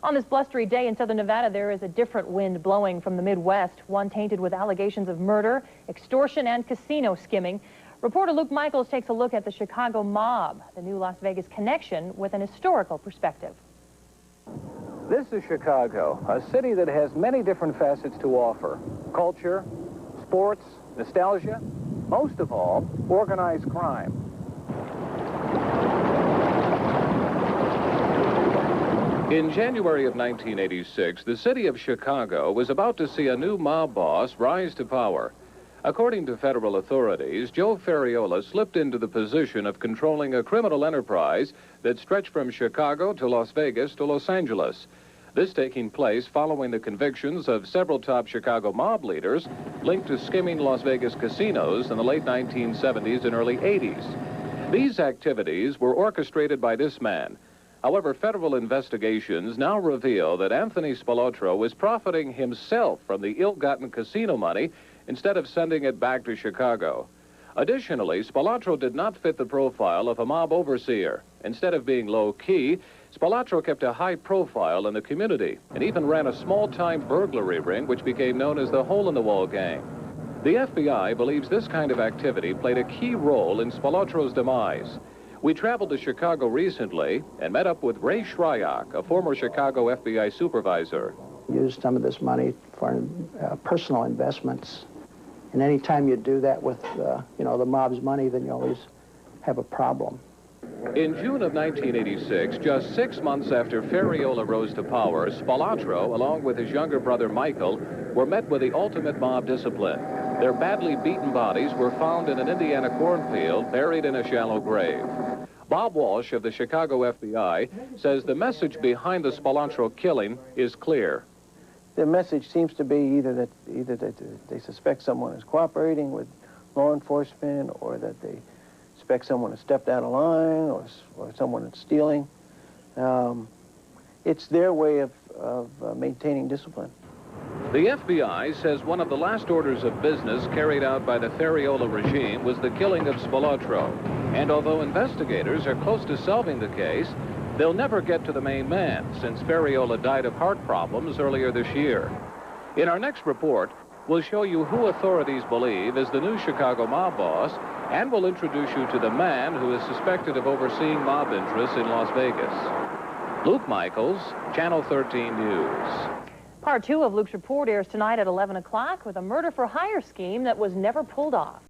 On this blustery day in southern Nevada, there is a different wind blowing from the Midwest, one tainted with allegations of murder, extortion, and casino skimming. Reporter Luke Michaels takes a look at the Chicago mob, the new Las Vegas connection with an historical perspective. This is Chicago, a city that has many different facets to offer. Culture, sports, nostalgia, most of all, organized crime. In January of 1986, the city of Chicago was about to see a new mob boss rise to power. According to federal authorities, Joe Ferriola slipped into the position of controlling a criminal enterprise that stretched from Chicago to Las Vegas to Los Angeles. This taking place following the convictions of several top Chicago mob leaders linked to skimming Las Vegas casinos in the late 1970s and early 80s. These activities were orchestrated by this man. However, federal investigations now reveal that Anthony Spilotro was profiting himself from the ill-gotten casino money instead of sending it back to Chicago. Additionally, Spilotro did not fit the profile of a mob overseer. Instead of being low-key, Spilotro kept a high profile in the community and even ran a small-time burglary ring which became known as the Hole-in-the-Wall Gang. The FBI believes this kind of activity played a key role in Spilotro's demise. We traveled to Chicago recently and met up with Ray Shryock, a former Chicago FBI supervisor. Used some of this money for personal investments. And any time you do that with, the mob's money, then you always have a problem. In June of 1986, just 6 months after Ferriola rose to power, Spilotro, along with his younger brother Michael, were met with the ultimate mob discipline. Their badly beaten bodies were found in an Indiana cornfield, buried in a shallow grave. Bob Walsh of the Chicago FBI says the message behind the Spilotro killing is clear. The message seems to be either that they suspect someone is cooperating with law enforcement, or that they suspect someone has stepped out of line, or someone is stealing. It's their way of maintaining discipline. The FBI says one of the last orders of business carried out by the Ferriola regime was the killing of Spilotro. And although investigators are close to solving the case, they'll never get to the main man, since Ferriola died of heart problems earlier this year. In our next report, we'll show you who authorities believe is the new Chicago mob boss, and we'll introduce you to the man who is suspected of overseeing mob interests in Las Vegas. Luke Michaels, Channel 13 News. Part 2 of Luke's report airs tonight at 11 o'clock with a murder-for-hire scheme that was never pulled off.